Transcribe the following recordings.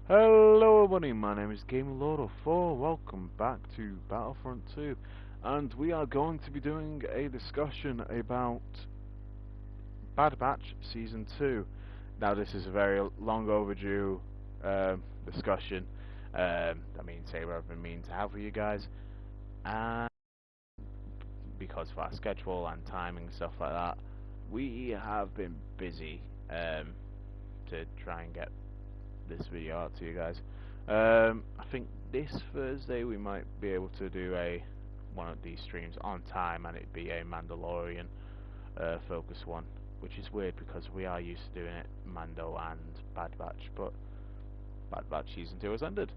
Hello everybody, my name is GamerLord04, welcome back to Battlefront 2, and we are going to be doing a discussion about Bad Batch Season 2. Now this is a very long overdue discussion that me and Saber have been meaning to have with you guys, and because of our schedule and timing and stuff like that, we have been busy to try and get this video out to you guys. I think this Thursday we might be able to do one of these streams on time, and it'd be a Mandalorian focus one, which is weird because we are used to doing it Mando and Bad Batch, but Bad Batch Season 2 has ended.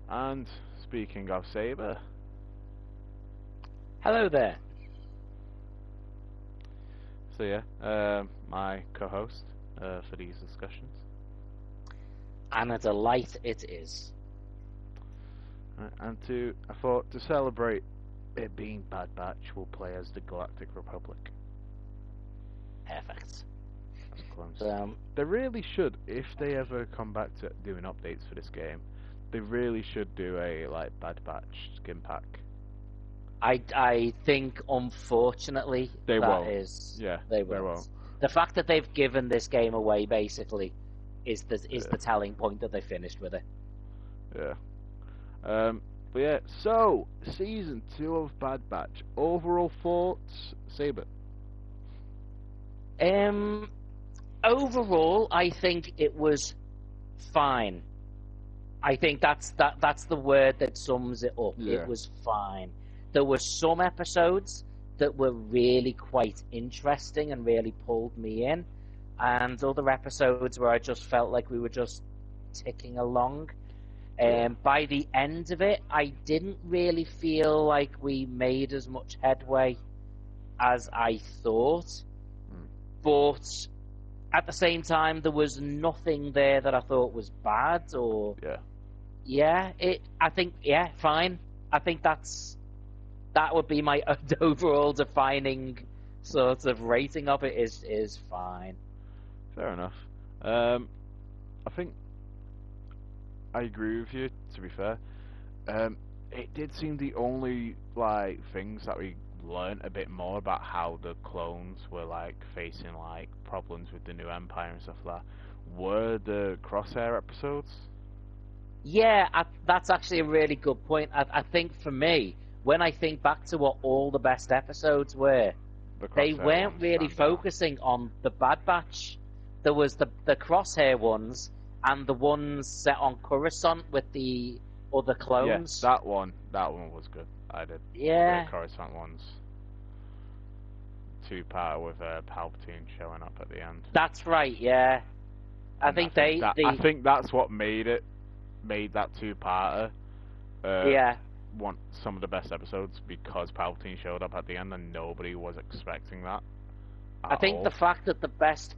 And speaking of Saber, hello there. So yeah, my co-host for these discussions. And a delight it is. And I thought to celebrate it being Bad Batch, we'll play as the Galactic Republic. Perfect. As clones. They really should, if they ever come back to doing updates for this game, they really should do a Bad Batch skin pack. I think, unfortunately, they won't. They won't. The fact that they've given this game away, basically, is the telling point that they finished with it. Yeah. But yeah, so Season 2 of Bad Batch. Overall thoughts, Saber? Overall, I think it was fine. I think that's the word that sums it up. Yeah. It was fine. There were some episodes that were really quite interesting and really pulled me in, and other episodes where I just felt like we were just ticking along. By the end of it, I didn't really feel like we made as much headway as I thought. But at the same time, there was nothing there that I thought was bad or... fine. I think that would be my overall defining sort of rating of it is fine. Fair enough. I think I agree with you, to be fair. It did seem the only things that we learned a bit more about how the clones were facing problems with the new Empire and stuff like that were the Crosshair episodes. Yeah, that's actually a really good point. I think for me, when I think back to what all the best episodes were, they weren't really focusing on the Bad Batch. There was the Crosshair ones and the ones set on Coruscant with the other clones. Yeah, that one was good. I did. Yeah. The Coruscant ones. Two-parter with Palpatine showing up at the end. That's right. Yeah. I think that's what made that two-parter. Some of the best episodes, because Palpatine showed up at the end and nobody was expecting that. I think the fact that the best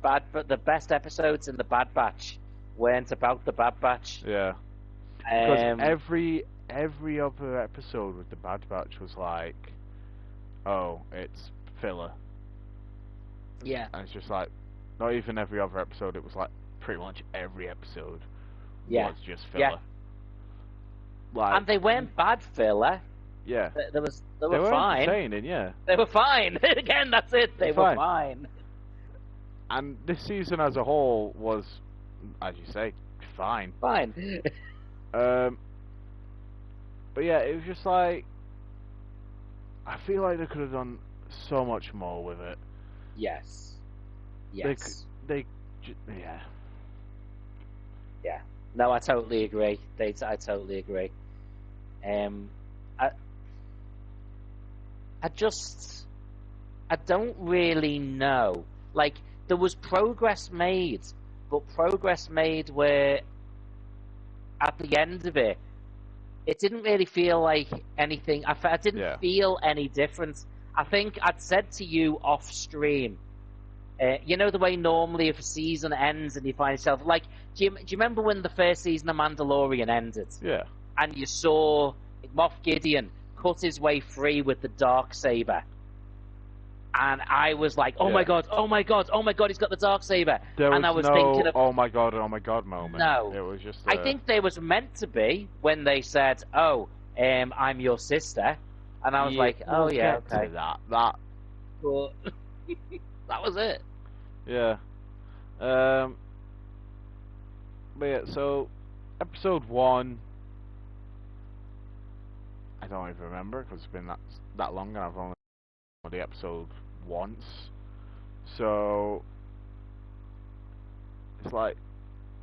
episodes in the Bad Batch weren't about the Bad Batch. Yeah. Because every other episode with the Bad Batch was it's filler. Yeah. And it's just not even every other episode, it was pretty much every episode was just filler. Yeah. And they weren't bad filler. Yeah. They were fine. Entertaining, yeah. They were fine. Again, that's it. They were fine. And this season as a whole was, as you say, fine. Fine. But yeah, it was just I feel like they could have done so much more with it. Yes. Yeah. Yeah. No, I totally agree. I totally agree. I don't really know. There was progress made, but progress made where at the end of it, it didn't really feel like anything. I didn't feel any difference. I think I'd said to you off stream, you know the way normally if a season ends and you find yourself do you remember when the first season of Mandalorian ended? Yeah. And you saw Moff Gideon cut his way free with the Darksaber, and I was like, oh Yeah. my god, oh my god, oh my god, he's got the Darksaber. There And I was was thinking no of, oh my god moment. no. It was just I think there was meant to be when they said, oh, I'm your sister. And I was like, oh we'll yeah, get okay. to that. But that was it. Yeah. But yeah, so episode 1, I don't even remember because it's been that long and I've only watched the episode once. So it's like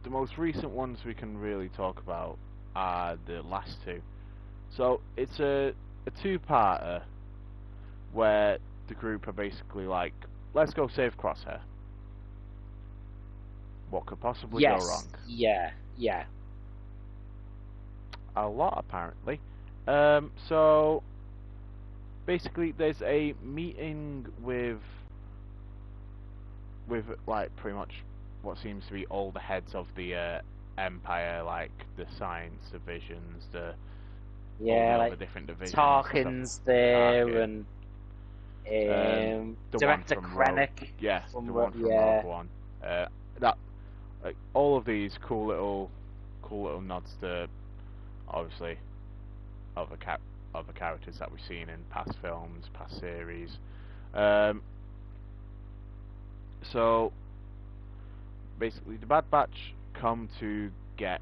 the most recent ones we can really talk about are the last two. So it's a two-parter where the group are basically like, let's go save Crosshair. What could possibly go wrong? Yeah. A lot, apparently. So basically, there's a meeting with like pretty much what seems to be all the heads of the Empire, like the science divisions, all the like other different divisions. Tarkin's there, Tarkin. and The Director one from Krennic. the one from yeah. Rogue One. That like all of these cool little nods to obviously other characters that we've seen in past films, past series. So basically, the Bad Batch come to get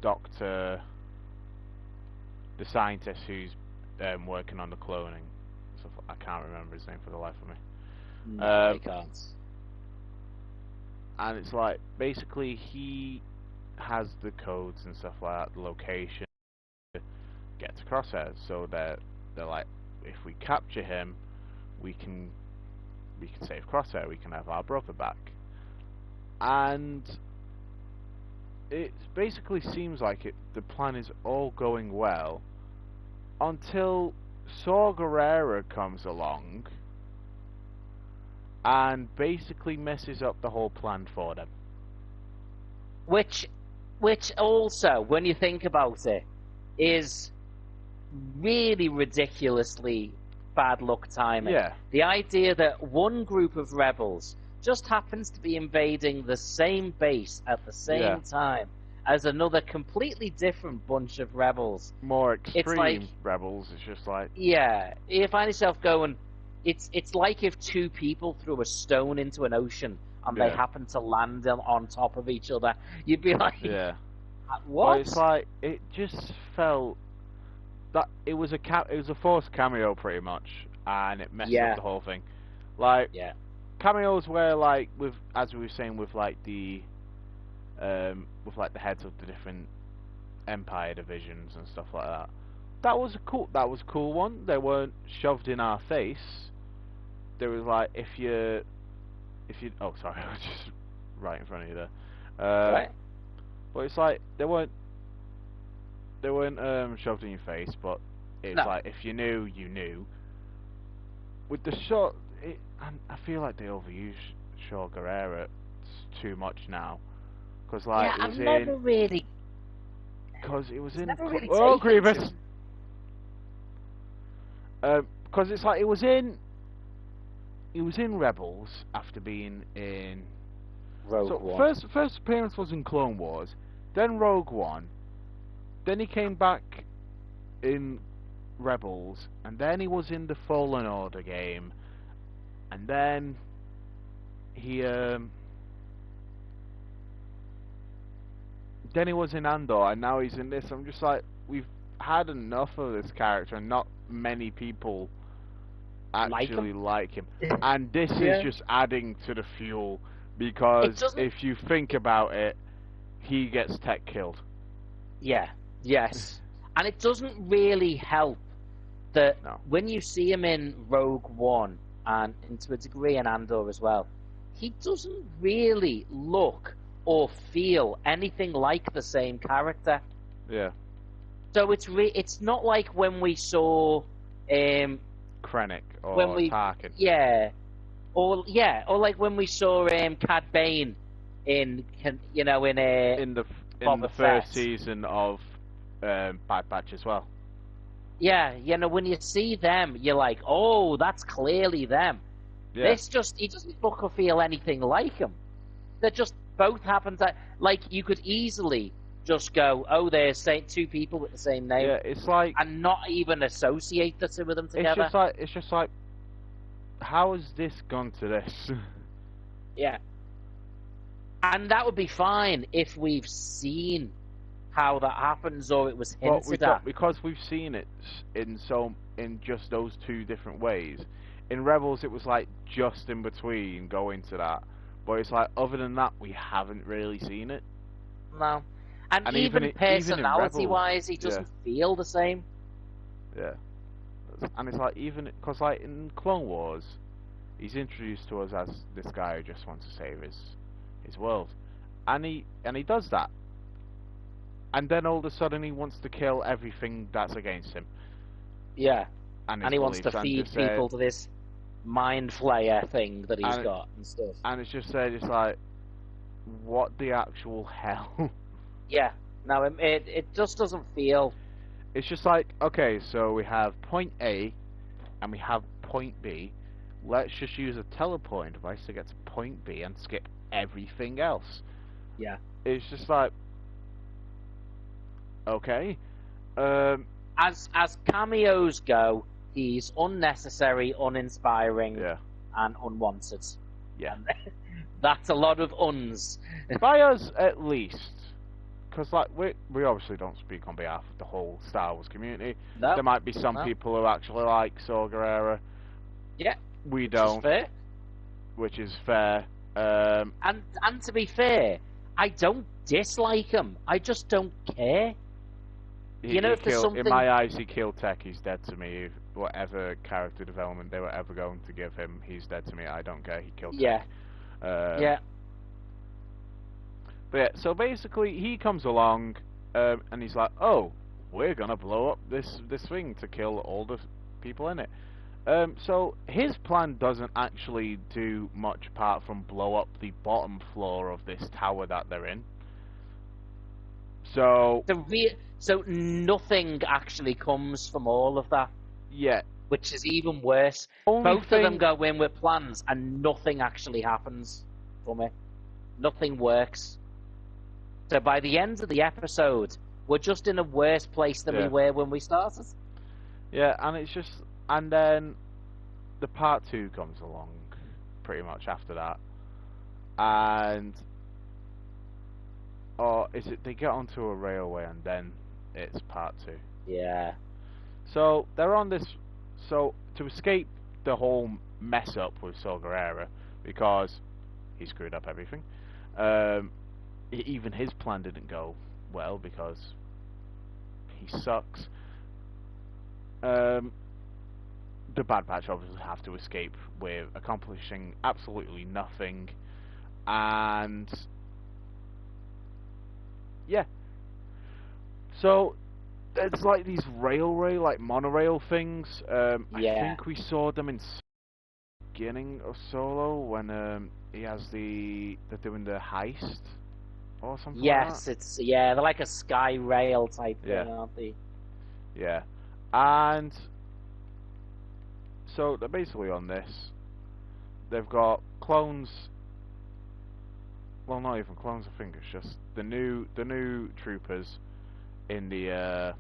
Doctor, the scientist who's working on the cloning. So I can't remember his name for the life of me. No, I can't. And it's like basically he has the codes and stuff like that, the location to get to Crosshair. So they're like, if we capture him, we can save Crosshair. We can have our brother back. And it basically seems like the plan is all going well until Saw Gerrera comes along and basically messes up the whole plan for them. Which also, when you think about it, is really ridiculously bad luck timing. Yeah. The idea that one group of rebels just happens to be invading the same base at the same time as another completely different bunch of rebels. More extreme like, rebels. It's just like, yeah, you find yourself going. It's like if two people threw a stone into an ocean and they happen to land on top of each other. You'd be like, yeah, what? Well, it's like it just felt that it was a forced cameo pretty much, and it messed up the whole thing. Like, cameos where like as we were saying with like the heads of the different Empire divisions and stuff like that. That was a cool one. They weren't shoved in our face. There was like if you oh sorry, I was just right in front of you there. Right. But it's like they weren't shoved in your face, but it's like if you knew, you knew. With the shot, I feel like they overuse Saw Gerrera too much now, because like it was never really. Because it was in really Grievous. Because it's like it was in Rebels after being in Rogue One. First appearance was in Clone Wars, then Rogue One, then he came back in Rebels, and then he was in the Fallen Order game, and then he was in Andor, and now he's in this. I'm just like, we've had enough of this character, and not many people actually like him. And this is just adding to the fuel, because if you think about it, he gets tech killed. Yeah, yes. And it doesn't really help that when you see him in Rogue One, and to a degree in Andor as well, he doesn't really look or feel anything like the same character. Yeah. So it's not like when we saw Krennic or Tarkin. Yeah. Or like when we saw Cad Bane in the first season of Bad Batch as well. Yeah, when you see them, you're like, oh, that's clearly them. Yeah. He doesn't look or feel anything like him. They just both happen to, like, you could easily just go, oh, they're two people with the same name, Yeah, it's like and not even associate the two of them together. it's just like how has this gone to this? Yeah. And that would be fine if we've seen how that happens or it was But we hinted don't, at. because we've seen it in just those two different ways. In Rebels, it was like just in between going to that, but it's like other than that, we haven't really seen it. No. And And even even in Rebels, personality-wise, he yeah, doesn't feel the same. yeah. And it's like even because like in Clone Wars, he's introduced to us as this guy who just wants to save his world, and he does that, and then all of a sudden he wants to kill everything that's against him Yeah. and his And he wants beliefs, to and feed just people to this mind flayer thing that he's and got and stuff. and it's just said it's like what the actual hell. Yeah. No, it just doesn't feel. It's just like, okay, so we have point A and we have point B. Let's just use a teleporting device to get to point B and skip everything else. Yeah. It's just like, okay. As cameos go, he's unnecessary, uninspiring, Yeah. and unwanted. Yeah. And that's a lot of uns. By us, at least. Because, like, we obviously don't speak on behalf of the whole Star Wars community. No. There might be some No. people who actually like Saw Gerrera. Yeah. We Which don't. is fair. Which is fair. And to be fair, I don't dislike him. I just don't care. You know, if there's something... In my eyes, he killed Tech. He's dead to me. Whatever character development they were ever going to give him, he's dead to me. I don't care. He killed Tech. Yeah. But yeah, so basically, he comes along, and he's like, "Oh, we're gonna blow up this thing to kill all the people in it." So his plan doesn't actually do much apart from blow up the bottom floor of this tower that they're in. So nothing actually comes from all of that. Yeah. Which is even worse. Both of them go in with plans and nothing actually happens from it. Nothing works. So by the end of the episode, we're just in a worse place than we were when we started. Yeah, and it's just... And then the part 2 comes along pretty much after that. And... Or is it they get onto a railway and then it's part 2? Yeah. So they're on this... So to escape the whole mess up with Saw Gerrera, because he screwed up everything, even his plan didn't go well because he sucks. The Bad Batch obviously have to escape with accomplishing absolutely nothing, and yeah. So there's like these like monorail things. I think we saw them in beginning of Solo when he has they're doing the heist or something. Yes, like that. They're like a sky rail type thing, aren't they? Yeah, and so they're basically on this. They've got clones. Well, not even clones. I think it's just the new troopers in the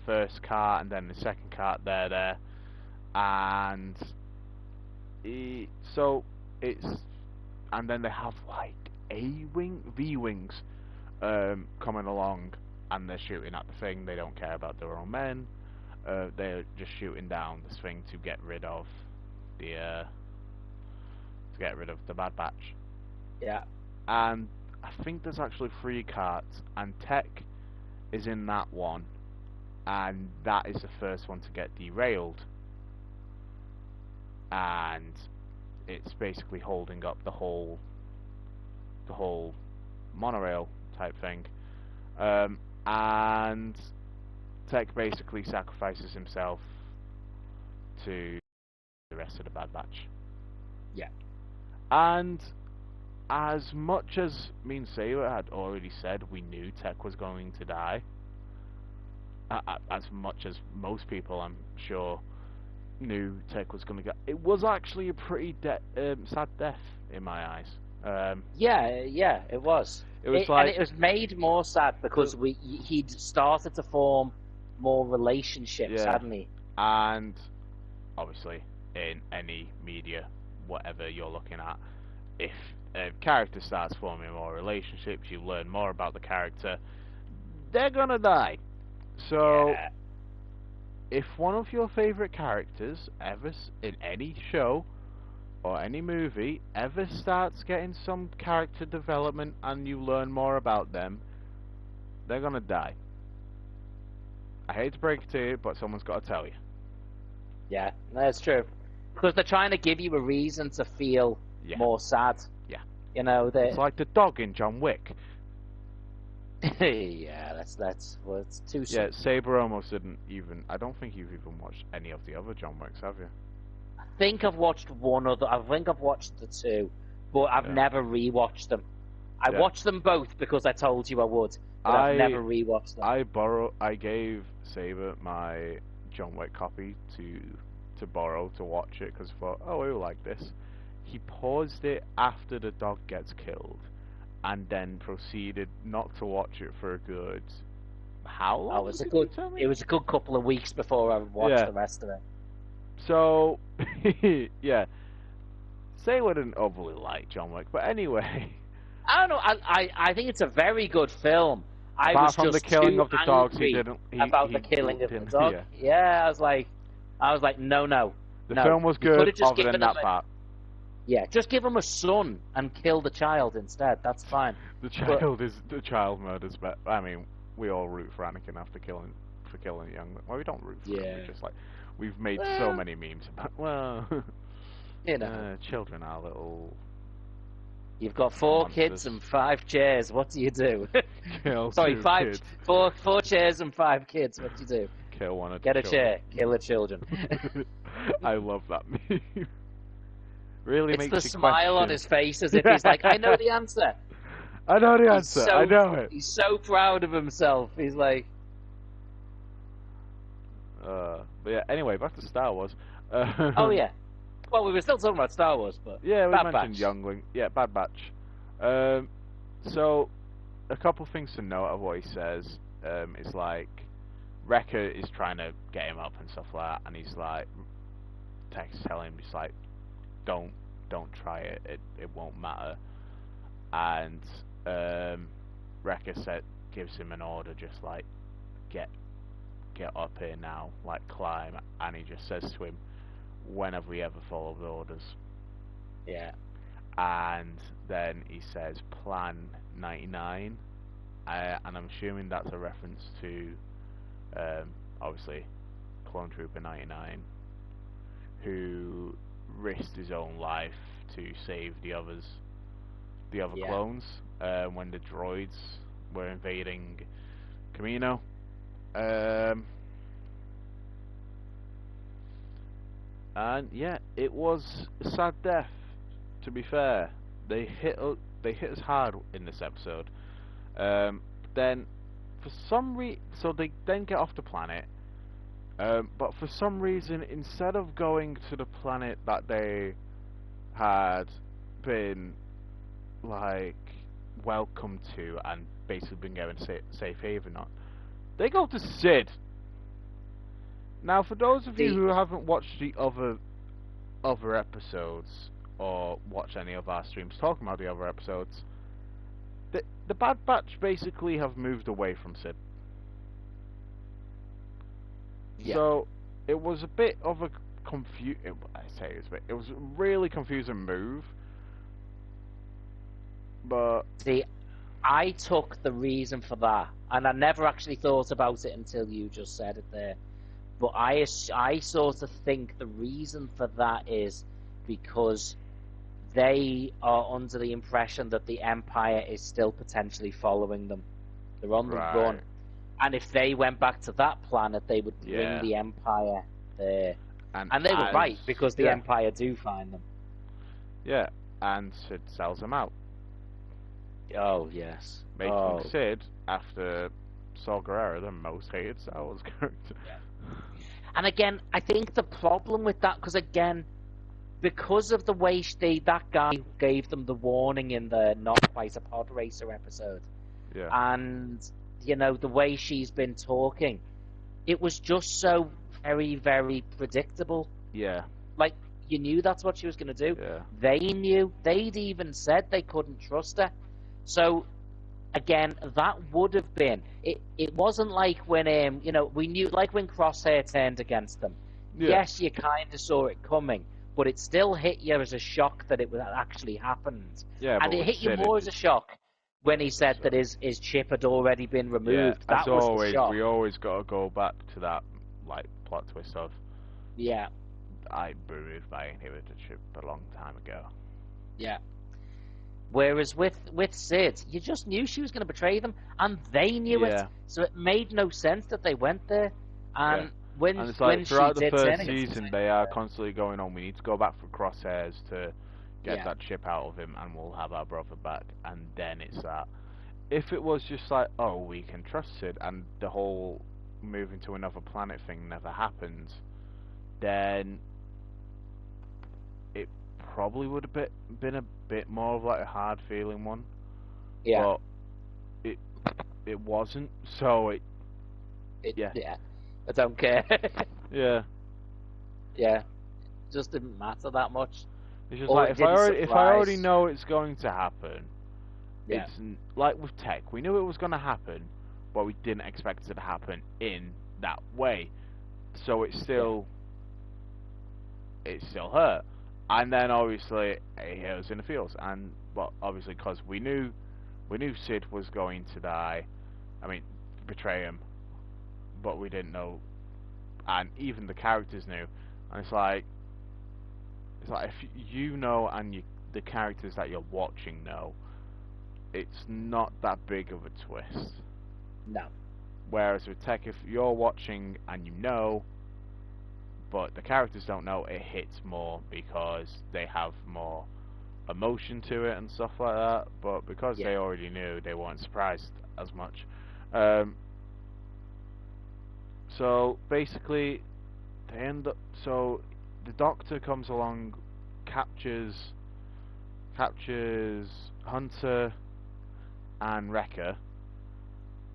first car, and then the second car they're there, and so it's, and then they have like V wings coming along, and they're shooting at the thing. They don't care about their own men. They're just shooting down this thing to get rid of the Bad Batch. Yeah. And I think there's actually 3 carts, and Tech is in that one, and that is the first one to get derailed, and it's basically holding up the whole monorail type thing, and Tech basically sacrifices himself to the rest of the Bad Batch. Yeah. And as much as me and Sailor had already said we knew Tech was going to die, as much as most people I'm sure knew Tech was going to get. It was actually a pretty sad death in my eyes. Yeah, it was. It was And it was made more sad because he'd started to form more relationships, hadn't he? And obviously, in any media, whatever you're looking at, if a character starts forming more relationships, you learn more about the character, they're gonna die. So, if one of your favorite characters ever in any show or any movie ever starts getting some character development and you learn more about them, they're gonna die. I hate to break it to you, but someone's got to tell you. Yeah, that's true. Because they're trying to give you a reason to feel more sad. Yeah. You know, it's like the dog in John Wick. Yeah, well, it's too soon. Yeah, Saber almost didn't even. I don't think you've even watched any of the other John Wicks, have you? I think I've watched one other. I think I've watched the two, but I've never rewatched them. I watched them both because I told you I would, but I've never rewatched them. I gave Saber my John Wick copy to borrow to watch it because I thought, oh, he'll like this. He paused it after the dog gets killed, and then proceeded not to watch it for a good how long? It was a good couple of weeks before I watched the rest of it. So yeah, Saber didn't overly like John Wick, but anyway. I don't know. I think it's a very good film. Apart from the killing of the dogs, he didn't. About the killing of the dog. Yeah, I was like, no. The film was good, other than that part. Yeah, just give him a son and kill the child instead. That's fine. The child murders, but I mean, we all root for Anakin after killing young. Well, we don't root for him. We're just like, we've made so many memes about. Well, you know, children are little. You've got 4 monsters. Kids and 5 chairs. What do you do? Sorry, 4 chairs and 5 kids. What do you do? Kill one of Get a chair. Kill the children. I love that meme. Really it's makes the smile on his face as if he's like, I know the answer. I know the answer. I know it. He's so proud of himself. He's like. But yeah. Anyway, back to Star Wars. Oh yeah. Well, we were still talking about Star Wars, but yeah, we Bad mentioned Batch. Youngling. Yeah, Bad Batch. So a couple things to note of what he says is like Wrecker is trying to get him up and stuff like that, and he's like, Tech's telling him, he's like, don't try it. It won't matter. And Wrecker gives him an order, just like get up here now, like climb, and he just says to him, when have we ever followed orders? Yeah. And then he says Plan 99, and I'm assuming that's a reference to obviously Clone Trooper 99, who risked his own life to save the other clones when the droids were invading Kamino. And yeah, it was a sad death. To be fair, they hit us hard in this episode. Then, for some so they then get off the planet. But for some reason, instead of going to the planet that they had been like welcome to and basically been given safe haven on, they go to Sid. Now, for those of you who haven't watched the other episodes or watched any of our streams talking about the other episodes, the Bad Batch basically have moved away from Sid. Yeah. So it was a bit of a it was a really confusing move. But see, I took the reason for that, and I never actually thought about it until you just said it there. But I sort of think the reason for that is because they are under the impression that the Empire is still potentially following them. They're on the run. And if they went back to that planet, they would bring the Empire there. And they were right, because the Empire do find them. Yeah, and Sid sells them out. Oh, yes. Making Sid, after Saw Gerrera, the most hated Star Wars character. Yeah. And again, I think the problem with that, because of the way that guy gave them the warning in the Not Quite a Pod Racer episode, Yeah. and the way she's been talking, it was just so very, very predictable. Yeah. Like, you knew that's what she was going to do. Yeah. They knew. They'd even said they couldn't trust her. So, again, that would have been... It wasn't like when, we knew, like when Crosshair turned against them. Yeah. Yes, you kind of saw it coming, but it still hit you as a shock that it actually happened. Yeah, and but it hit you more as a shock when he said that his chip had already been removed. Yeah, that was always, the shock. we always got to go back to that, like, plot twist of... Yeah. I removed my inhibitor chip a long time ago. Yeah. Whereas with Sid, you just knew she was going to betray them, and they knew it. So it made no sense that they went there. And when it's like, when throughout she the did first turn season, they are constantly going on, we need to go back for Crosshairs to get that chip out of him, and we'll have our brother back. And then it's that. If it was just like, oh, we can trust Sid, and the whole moving to another planet thing never happened, then it probably would have been a bit more of like a hard feeling one. Yeah. But it wasn't, so yeah. I don't care. Yeah. Yeah. It just didn't matter that much. It's just like, if I already know it's going to happen, it's like with Tech, we knew it was going to happen, but we didn't expect it to happen in that way. So it still hurt. And then obviously it was in the fields, and obviously because we knew Sid was going to die, I mean betray him, but we didn't know, and even the characters knew, and it's like if you know and the characters that you're watching know, it's not that big of a twist. No. Whereas with Tech, if you're watching and you know, but the characters don't know, it hits more because they have more emotion to it and stuff like that. But because they already knew, they weren't surprised as much. So basically, they end up. So the Doctor comes along, captures Hunter and Wrecker,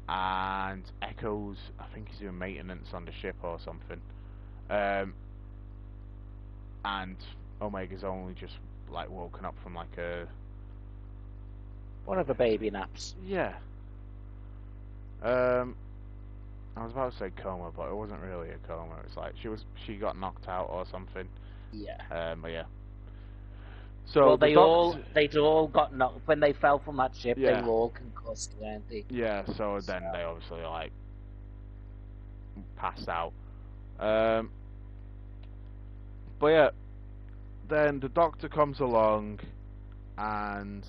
and Echo's, I think he's doing maintenance on the ship or something. And Omega's only just like woken up from like one of the baby naps. Yeah. I was about to say coma, but it wasn't really a coma. It's like she got knocked out or something. Yeah. But yeah. So well, they'd all got knocked when they fell from that ship. They were all concussed, weren't they? Yeah. So then they obviously like passed out. But yeah, then the Doctor comes along and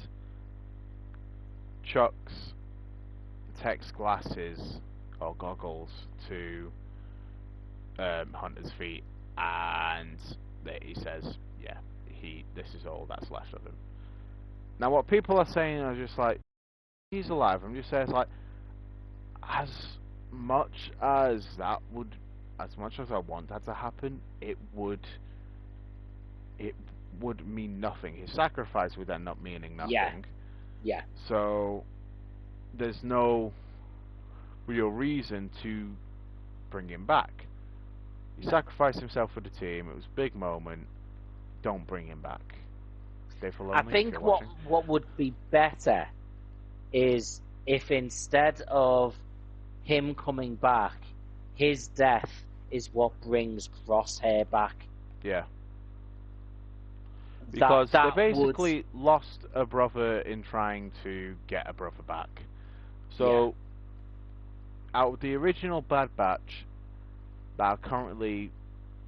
chucks Tech's glasses or goggles to Hunter's feet, and he says, "Yeah, this is all that's left of him." Now, what people are saying are just like, "He's alive." I'm just saying, it's like, as much as I want that to happen, it would mean nothing. His sacrifice would end up meaning nothing. Yeah. So there's no real reason to bring him back. He sacrificed himself for the team. It was a big moment. Don't bring him back. Stay for lonely. I think what would be better is if instead of him coming back, his death is what brings Crosshair back. Yeah. Because they basically lost a brother in trying to get a brother back. So, out of the original Bad Batch that are currently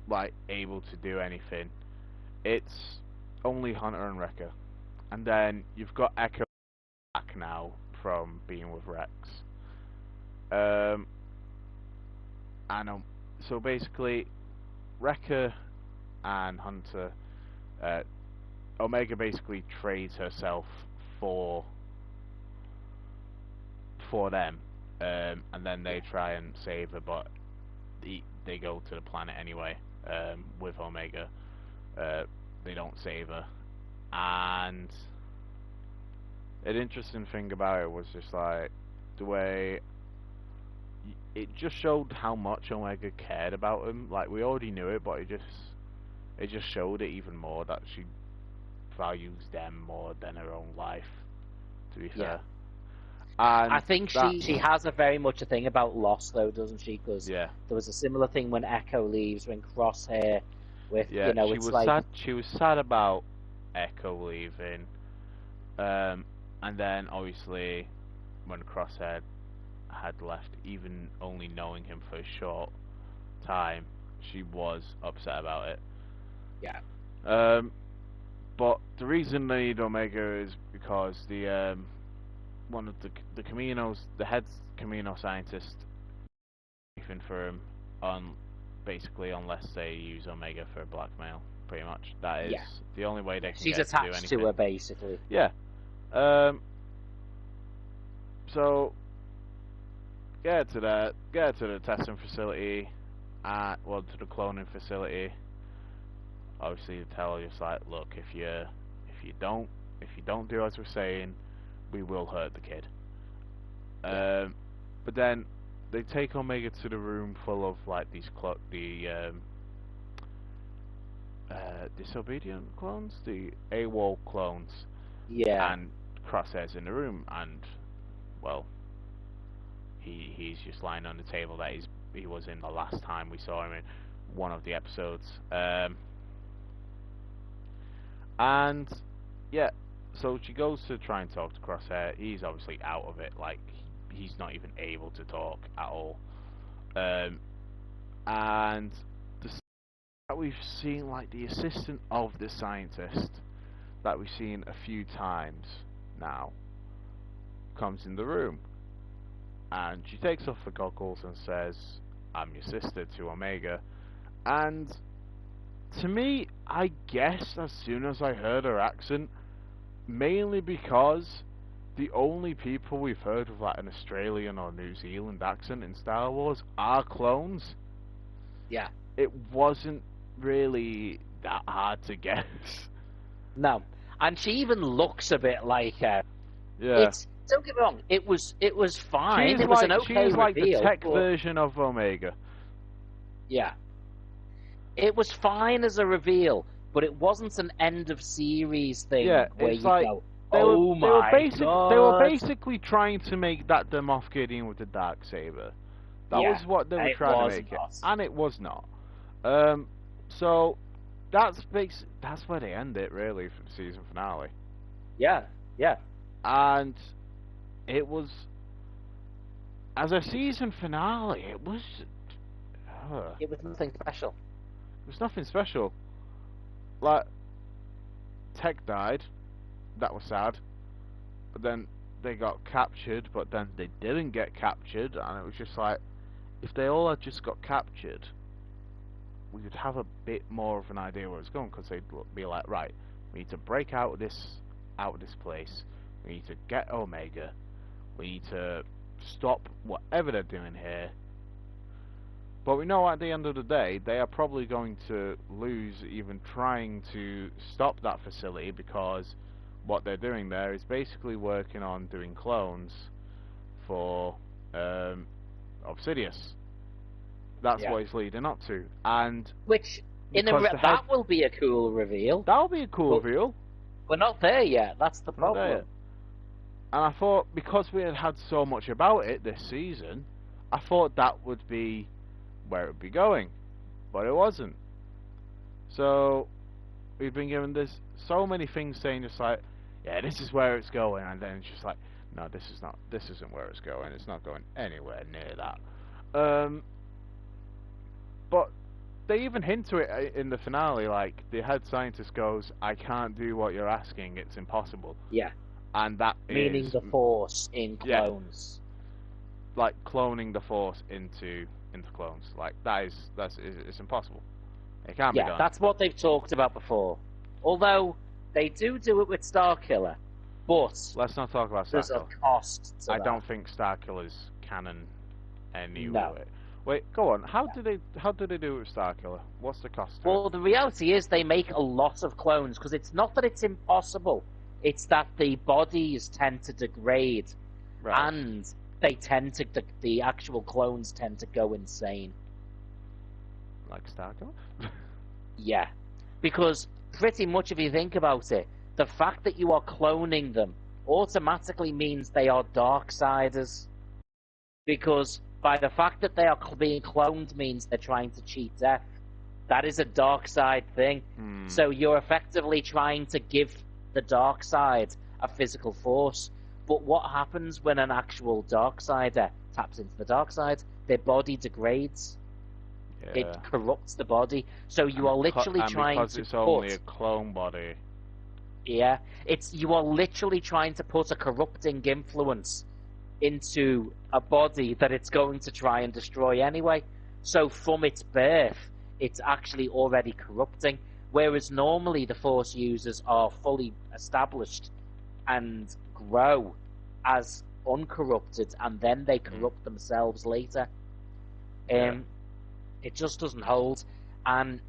like able to do anything, it's only Hunter and Wrecker. And then you've got Echo back now from being with Rex. So basically, Wrecker and Hunter, Omega basically trades herself for them, and then they try and save her, but they go to the planet anyway, with Omega. They don't save her. And an interesting thing about it was just like the way it just showed how much Omega cared about him. Like, we already knew it, but it just showed it even more that she values them more than her own life, to be fair. And I think she has a very much a thing about loss, though, doesn't she? Because there was a similar thing when Echo leaves, when Crosshair, with she it's was like sad. She was sad about Echo leaving, and then obviously when Crosshair had left, even only knowing him for a short time, she was upset about it. Yeah. But the reason they need Omega is because the one of the Caminos, the head Camino scientist, even for him on basically unless they use Omega for blackmail, pretty much. That is the only way they can She's get to do attached anything. to her, basically. Yeah. So get to the testing facility, to the cloning facility. Obviously, the tell just like, look, if you don't do as we're saying, we will hurt the kid. But then they take Omega to the room full of like these disobedient clones, the AWOL clones. Yeah. And Crosshair's in the room, and well, he's just lying on the table that he was in the last time we saw him in one of the episodes. And yeah, so she goes to try and talk to Crosshair. He's obviously out of it, like he's not even able to talk at all. And that we've seen, like the assistant of the scientist that we've seen a few times now, comes in the room, and she takes off the goggles and says, "I'm your sister," to Omega. And to me, I guess as soon as I heard her accent, mainly because the only people we've heard with like an Australian or New Zealand accent in Star Wars are clones. Yeah. It wasn't really that hard to guess. No. And she even looks a bit like her. Yeah. Don't get me wrong, it was fine. It was an okay she's like reveal, the tech version of Omega. Yeah. It was fine as a reveal, but it wasn't an end of series thing where you like, go, they God. They were basically trying to make that the Moff Gideon with the Darksaber. That was what they were trying to make it, and it was not. So that's where they end it really for the season finale. Yeah. And it was, as a season finale, it was nothing special. It was nothing special. Like, Tech died. That was sad. But then they got captured, but then they didn't get captured, and it was just like, if they all had just got captured, we would have a bit more of an idea where it's going, because they'd be like, right, we need to break out of this place. We need to get Omega. We need to stop whatever they're doing here. But we know at the end of the day, they are probably going to lose even trying to stop that facility, because what they're doing there is basically working on doing clones for Obsidious. That's what it's leading up to. And which, that will be a cool reveal. That'll be a cool reveal. We're not there yet. That's the problem. And I thought, because we had so much about it this season, I thought that would be where it would be going, but it wasn't. So we've been given so many things saying just like, yeah, this is where it's going, and then it's just like, no, this isn't where it's going. It's not going anywhere near that. But they even hint to it in the finale, like the head scientist goes, "I can't do what you're asking. It's impossible." Yeah. And that meaning is the Force in clones. Yeah. Like cloning the Force into clones. Like it's impossible. It can't be done. Yeah, that's what they've talked about before. Although they do it with Starkiller, but let's not talk about Starkiller. There's a cost to that. I don't think Starkiller's canon anyway. No. Wait, go on. How do they do it with Starkiller? What's the cost to it? Well, the reality is they make a lot of clones because it's not that it's impossible; it's that the bodies tend to degrade, Right. and they tend to the actual clones tend to go insane. Like Starkiller? Yeah, because pretty much if you think about it, the fact that you are cloning them automatically means they are Darksiders. Because by the fact that they are being cloned means they're trying to cheat death. That is a dark side thing. So you're effectively trying to give the dark side a physical force. But what happens when an actual Darksider taps into the dark side? Their body degrades. Yeah. It corrupts the body. So you are literally trying because to it's put... only a clone body. Yeah, you are literally trying to put a corrupting influence into a body that it's going to try and destroy anyway. So from its birth, it's actually already corrupting. Whereas normally the Force users are fully established and grow as uncorrupted, and then they corrupt themselves later. It just doesn't hold, and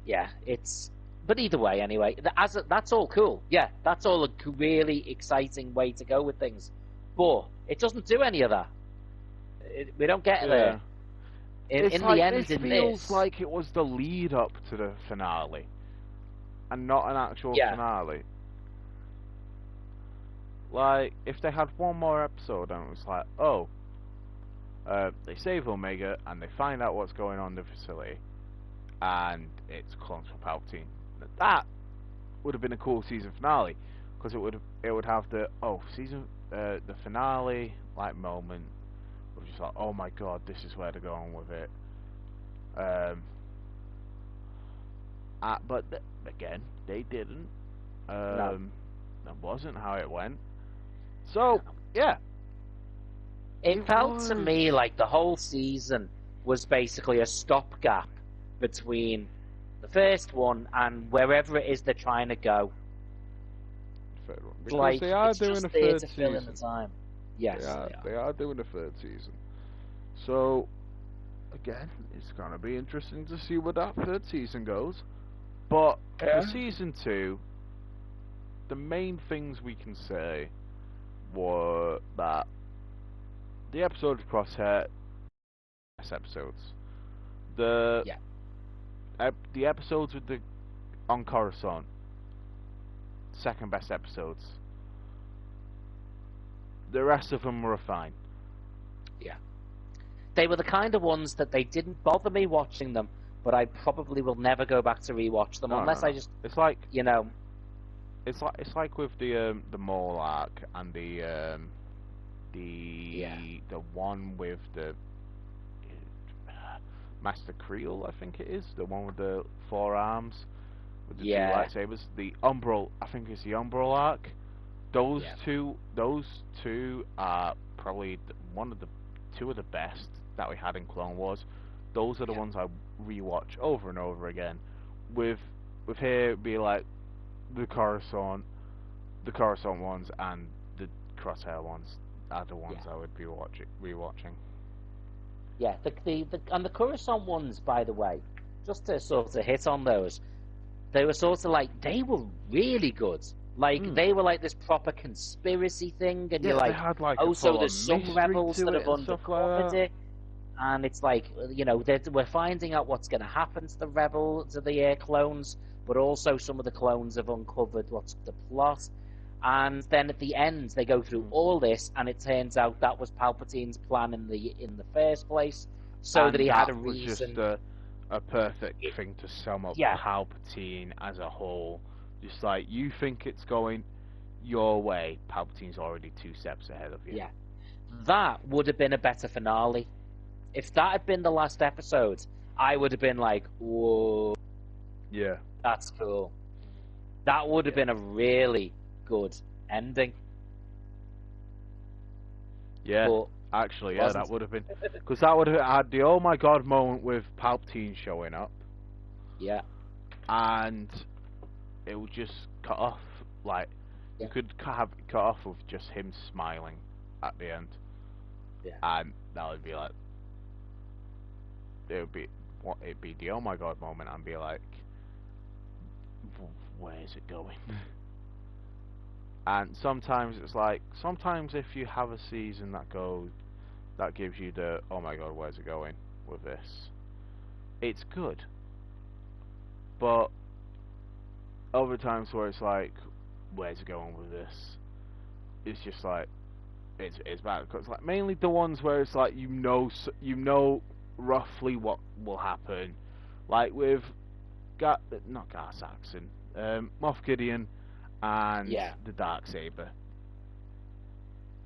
yeah, it's. But either way, anyway, that's all cool. Yeah, that's all a really exciting way to go with things. But it doesn't do any of that. We don't get there. In like, the end, this feels like it was the lead up to the finale, and not an actual finale. Like, if they had one more episode and it was like, oh, they save Omega and they find out what's going on in the facility, and it's clones for Palpatine. That would have been a cool season finale, because it would have the the finale like moment, which is like, oh my god, this is where they're going with it. But again, they didn't. No. That wasn't how it went. So yeah, it felt to me like the whole season was basically a stopgap between the first one and wherever it is they're trying to go. Third one. Because like, they are it's doing just a there third to season. fill in the time. Yes, they are doing a third season. So again, it's gonna be interesting to see where that third season goes. But for season 2, the main things we can say were that the episode of Crosshair, best episodes. The episodes with the on Coruscant, second best episodes. The rest of them were fine. Yeah. They were the kind of ones that they didn't bother me watching them, but I probably will never go back to rewatch them unless I just. It's like, you know. It's like with the Maul arc and the one with the Master Creel, I think it is, the one with the 4 arms with the 2 lightsabers. The Umbral, I think it's the Umbral arc. Those two are probably two of the best that we had in Clone Wars. Those are the ones I rewatch over and over again. With here be like the Coruscant ones and the Crosshair ones are the ones I would be rewatching. Yeah, the Coruscant ones, by the way, just to sort of hit on those, they were sort of like, they were really good. Like, they were like this proper conspiracy thing, and you're like, had like oh, so there's some rebels that have undercovered it, and it's like, you know, we're finding out what's going to happen to the clones, but also some of the clones have uncovered what's the plot. And then at the end, they go through all this, and it turns out that was Palpatine's plan in the first place, so and that he had a was reason. Just a perfect thing to sum up Palpatine as a whole. Just like, you think it's going your way, Palpatine's already 2 steps ahead of you. Yeah, that would have been a better finale. If that had been the last episode, I would have been like, whoa. Yeah. That's cool. That would have been a really good ending. Yeah, but actually, that would have been, because that would have had the oh my god moment with Palpatine showing up. Yeah. And it would just cut off, like, you could have it cut off with just him smiling at the end. Yeah. And that would be like, it'd be the oh my god moment, and be like, where's it going? And sometimes it's like, sometimes if you have a season that gives you the oh my god, where's it going with this, it's good. But other times where it's like, where's it going with this, it's just like, it's bad. Cause like mainly the ones where it's like, you know roughly what will happen, like with not Gar Saxon, Moff Gideon and the Darksaber.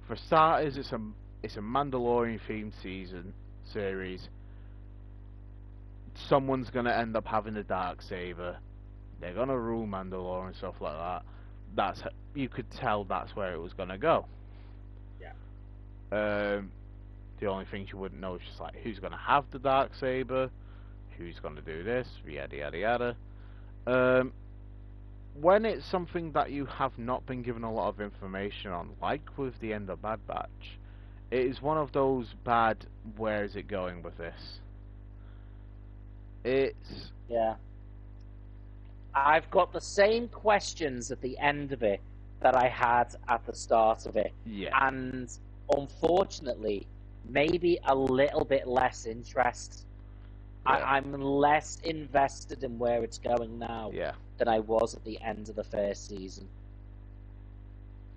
For starters, it's a Mandalorian themed series. Someone's gonna end up having the Darksaber. They're gonna rule Mandalore and stuff like that. You could tell that's where it was gonna go. Yeah. The only things you wouldn't know is just like, who's gonna have the Darksaber, who's gonna do this, yada yada yada. When it's something that you have not been given a lot of information on, like with the end of Bad Batch, it is one of those bad, where is it going with this? Yeah. I've got the same questions at the end of it that I had at the start of it. Yeah. And unfortunately, maybe a little bit less interest. Yeah. I'm less invested in where it's going now than I was at the end of the first season.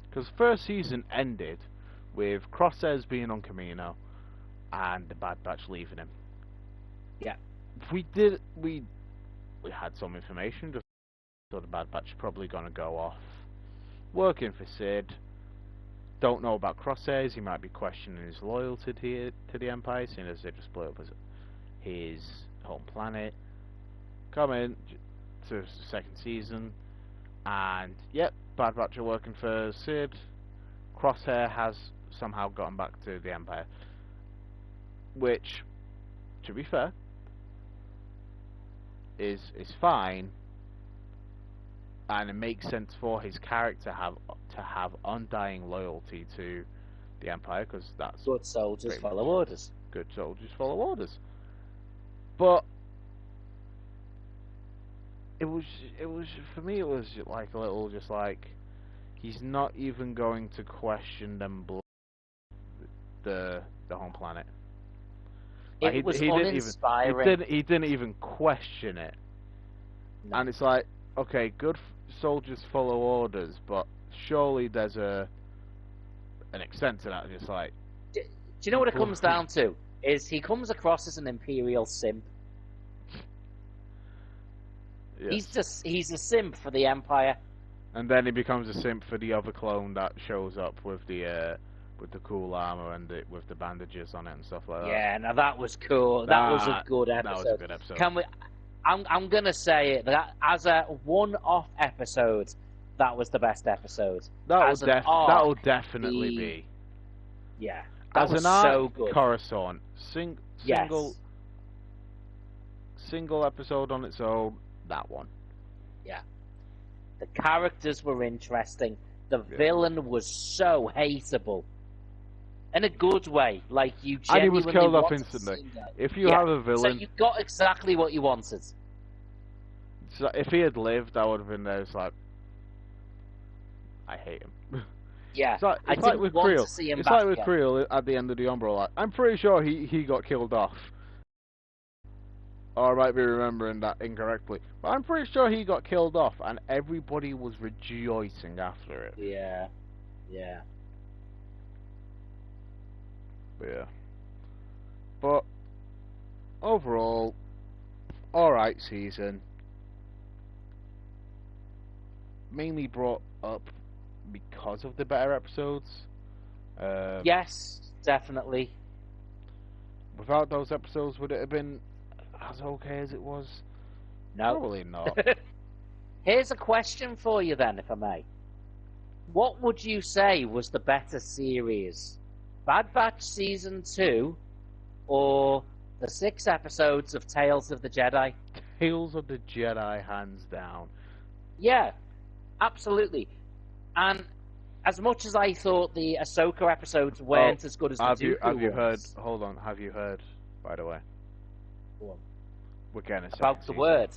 Because first season ended with Crosshairs being on Kamino and the Bad Batch leaving him. Yeah. We had some information, just thought the Bad Batch probably gonna go off working for Sid. Don't know about Crosshairs. He might be questioning his loyalty to the Empire, seeing as they just split up as his home planet. Come in to the second season, and yep, Bad Batch are working for Sid. Crosshair has somehow gotten back to the Empire, which, to be fair, is fine, and it makes sense for his character to have undying loyalty to the Empire, because that's good soldiers follow orders. Good soldiers follow orders. But it was for me, it was like a little, just like, he's not even going to question them the home planet. Like, it was uninspiring. He didn't even question it. No. And it's like, okay, good soldiers follow orders, but surely there's an extent to that. Just like, do you know what it comes down to? Is he comes across as an Imperial simp. Yes. He's a simp for the Empire. And then he becomes a simp for the other clone that shows up with the cool armor and with the bandages on it and stuff like that. Yeah, now that was cool. That was a good episode. That was a good episode. Can we? I'm gonna say it, that as a one-off episode, that was the best episode. That will definitely be. Yeah. As an arc, so good. Coruscant, single episode on its own, that one. Yeah. The characters were interesting. The villain was so hateable. In a good way. Like, you genuinely... And he was killed off instantly. If you have a villain... So you got exactly what you wanted. So if he had lived, I would have been there. It's like, I hate him. Yeah, it's like with Creel. It's like with Creel at the end of the Umbra. Like, I'm pretty sure he got killed off. Or I might be remembering that incorrectly, but I'm pretty sure he got killed off, and everybody was rejoicing after it. Yeah, yeah. But overall, alright season. Mainly brought up because of the better episodes. Yes, definitely. Without those episodes, would it have been as okay as it was? No. Probably not. Here's a question for you then, if I may. What would you say was the better series? Bad Batch Season 2 or the 6 episodes of Tales of the Jedi? Tales of the Jedi, hands down. Yeah, absolutely. And as much as I thought the Ahsoka episodes weren't as good as the Dooku ones... Hold on, have you heard, by the way? Go on. We're getting a second About the season. word.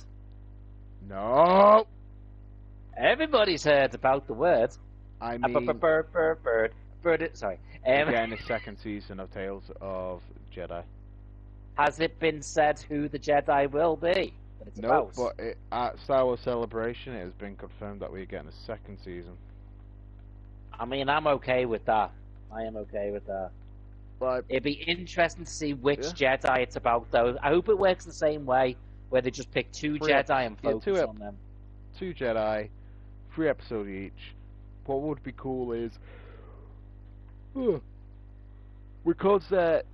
No! Everybody's heard about the word. I mean, Bird. Sorry. we're getting a second season of Tales of Jedi. Has it been said who the Jedi will be? That it's No, about? but at Star Wars Celebration, it has been confirmed that we're getting a second season. I mean, I'm okay with that. I am okay with that. Like, It'd be interesting to see which Jedi it's about, though. I hope it works the same way, where they just pick two Jedi and focus on them. 2 Jedi, 3 episodes each. What would be cool is, because they're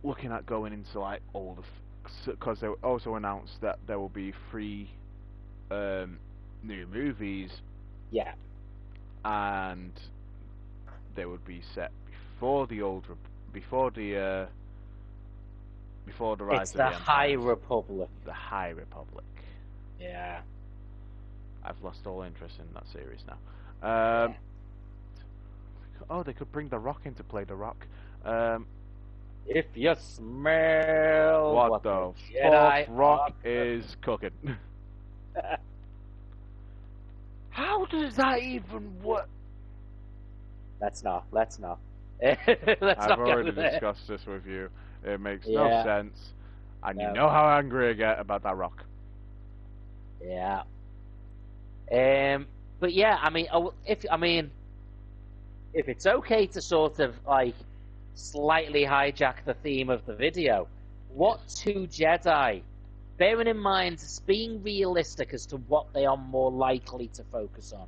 looking at going into like older, because they also announced that there will be 3 new movies. Yeah. And they would be set before the rise It's of the the High Empires. Republic. The High Republic. Yeah. I've lost all interest in that series now. Oh, they could bring The Rock in to play The Rock. If you smell what the fuck Rock is cooking. How does that even work? Let's not. I've already discussed this with you. It makes no sense. And you know how angry I get about that Rock. Yeah. But yeah, I mean, if it's okay to sort of like slightly hijack the theme of the video, what 2 Jedi, bearing in mind being realistic as to what they are more likely to focus on,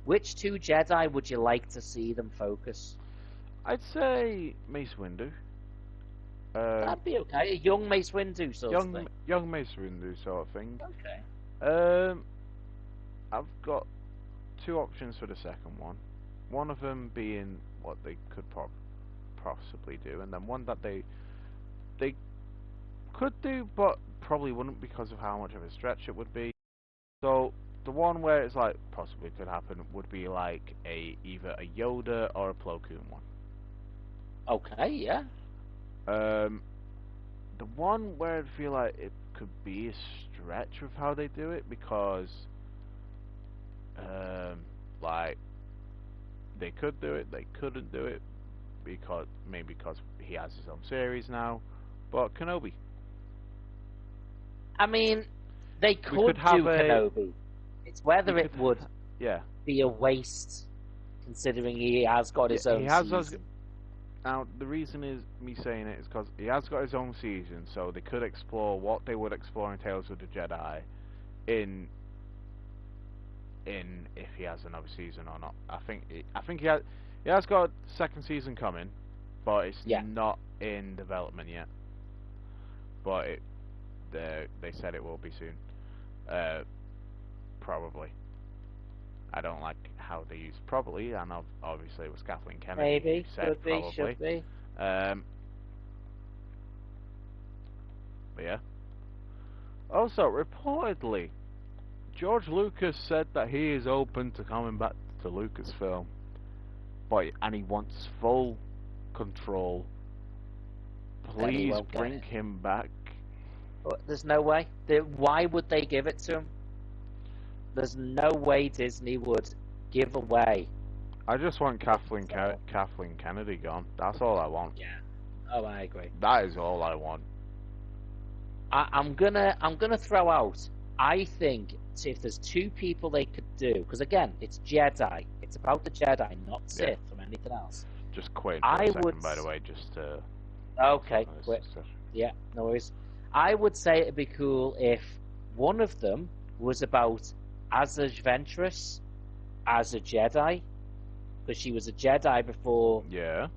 which 2 Jedi would you like to see them focus? I'd say Mace Windu. That'd be okay. A young Mace Windu sort of thing. Young Mace Windu sort of thing. Okay. I've got 2 options for the second one. One of them being what they could possibly do, and then one that they could do, but probably wouldn't because of how much of a stretch it would be. So the one where it's like possibly could happen would be like either a Yoda or a Plo Koon one. Okay, yeah. The one where I feel like it could be a stretch with how they do it, because like they could do it, they couldn't do it, because maybe because he has his own series now. But Kenobi. I mean, they could do Kenobi. It's whether it would be a waste, considering he has got his own season. Now, the reason is me saying it is because he has got his own season, so they could explore what they would explore in Tales of the Jedi in if he has another season or not. I think he has got a second season coming, but it's not in development yet. But they said it will be soon, probably. I don't like how they use probably, and obviously it was Kathleen Kennedy Maybe, who said could be, probably. should be. But yeah. Also, reportedly, George Lucas said that he is open to coming back to Lucasfilm, and he wants full control. Please bring him back. But there's no way. Why would they give it to him? There's no way Disney would give away. I just want Kathleen Kennedy gone. That's all I want. Yeah. Oh, I agree. That is all I want. I'm gonna throw out. I think if there's 2 people they could do, because again, it's Jedi. It's about the Jedi, not Sith or anything else. Just quit for a second, by the way, just to. Okay, quit. Yeah, no worries. I would say it'd be cool if one of them was about Asa Ventress as a Jedi, because she was a Jedi before. Yeah,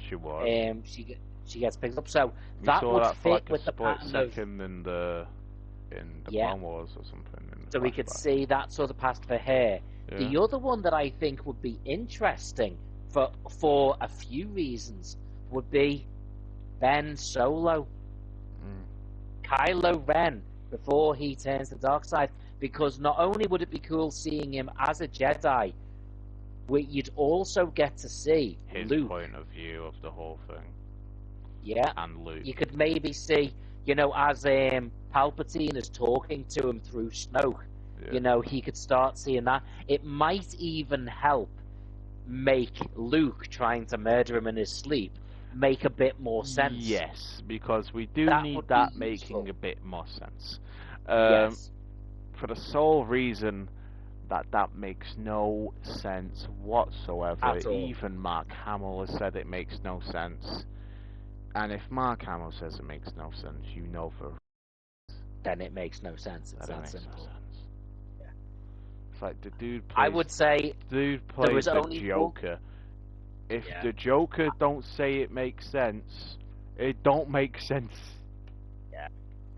she was. She gets picked up, so that would fit with the pattern of in the Clone Wars or something. So we could see that sort of past for her. Yeah. The other one that I think would be interesting for a few reasons would be Ben Solo. Kylo Ren before he turns the dark side, because not only would it be cool seeing him as a Jedi, you'd also get to see his Luke. point of view of the whole thing. Yeah, and Luke. You could maybe see You know, as Palpatine is talking to him through Snoke, Yeah. you know, he could start seeing that. It might even help make Luke trying to murder him in his sleep make a bit more sense. Yes, because we do That need would that be making useful. a bit more sense. Yes. For the sole reason that makes no sense whatsoever. At all. Even Mark Hamill has said it makes no sense. And if Mark Hamill says it makes no sense, you know for Then it makes no sense. It's that it that makes simple. no sense. Yeah. It's like the dude I plays would say there the was only Joker. If Yeah. the Joker don't say it makes sense, it don't make sense. Yeah.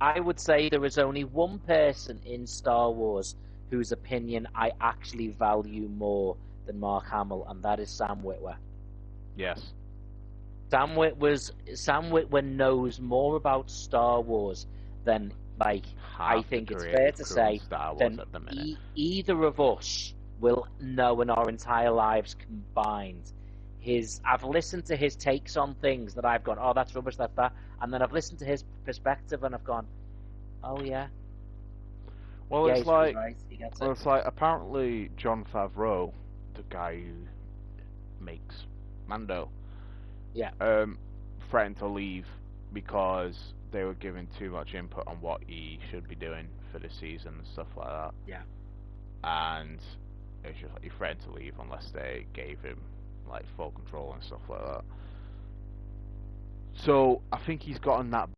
I would say there is only one person in Star Wars whose opinion I actually value more than Mark Hamill, and that is Sam Witwer. Yes. Sam Witwer knows more about Star Wars than, like, I Half think the it's creative fair to crew in say, Star Wars than at the minute. either of us will know in our entire lives combined. I've listened to his takes on things that I've gone, oh, that's rubbish, that's that, and then I've listened to his perspective and I've gone, oh yeah, Well, yeah, it's he's like, right, he gets well, it. it's like apparently Jon Favreau, the guy who makes Mando, Yeah. threatened to leave because they were giving too much input on what he should be doing for the season and stuff like that. Yeah. And it's just like he threatened to leave unless they gave him like full control and stuff like that. So I think he's gotten that,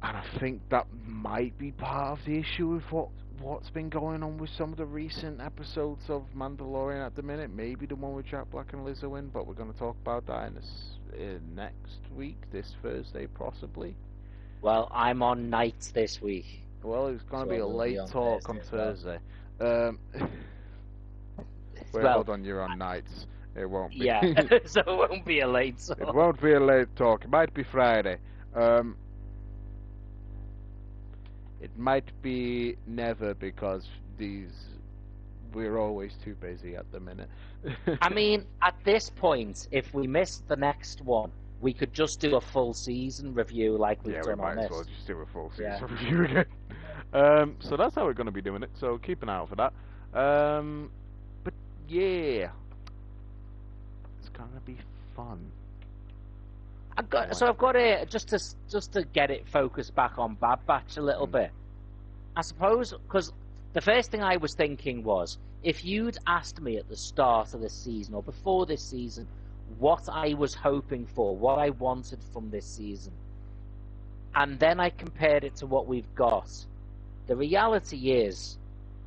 and I think that might be part of the issue with what's been going on with some of the recent episodes of Mandalorian at the minute. Maybe the one with Jack Black and Lizzo in, but we're going to talk about that in next week, this Thursday possibly. Well, I'm on nights this week. Well, it's going to So be a we'll late be on talk on Thursday as well. Thursday. Wait, Well, hold on, you're on nights. It won't be. yeah, so it won't be a late talk. It won't be a late talk. It might be Friday. It might be never because we're always too busy at the minute. I mean, at this point, if we miss the next one, we could just do a full season review like we've yeah, we done on might as this. well just do a full season Yeah. review again. So that's how we're going to be doing it. So keep an eye out for that. But yeah, it's gonna be fun. I've got a just to get it focused back on Bad Batch a little bit. I suppose because the first thing I was thinking was, if you'd asked me at the start of this season or before this season what I was hoping for, what I wanted from this season, and then I compared it to what we've got, the reality is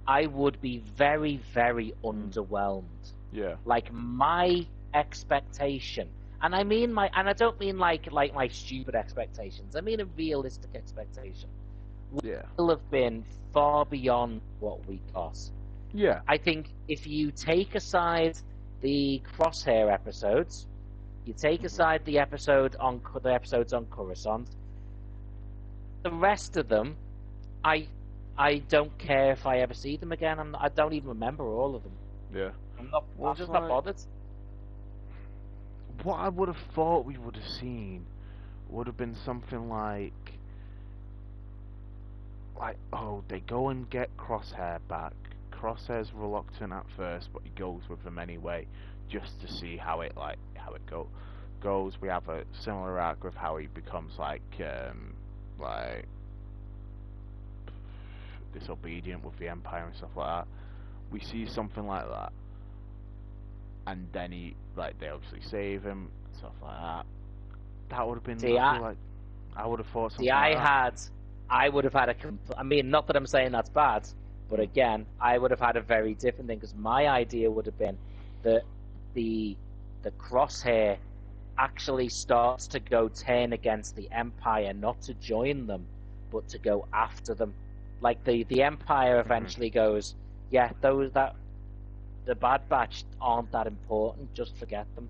I would be very, very underwhelmed. Yeah. Like my expectation, and I mean and I don't mean like my stupid expectations. I mean a realistic expectation. Yeah. Will have been far beyond what we got. Yeah. I think if you take aside the Crosshair episodes, you take aside the episodes on Coruscant, the rest of them, I don't care if I ever see them again. I don't even remember all of them. Yeah. I'm just not bothered. What I would have thought we would have seen would have been something like, oh, they go and get Crosshair back. Crosshair's reluctant at first, but he goes with them anyway, just to see how it goes. We have a similar arc with how he becomes like disobedient with the Empire and stuff like that. We see something like that, and then they obviously save him, stuff like that. That would have been. I would have thought something. I would have had I mean, not that I'm saying that's bad, but again, I would have had a very different thing, because my idea would have been that the Crosshair actually starts to turn against the Empire, not to join them, but to go after them. Like the Empire eventually goes, yeah, the Bad Batch aren't that important, just forget them.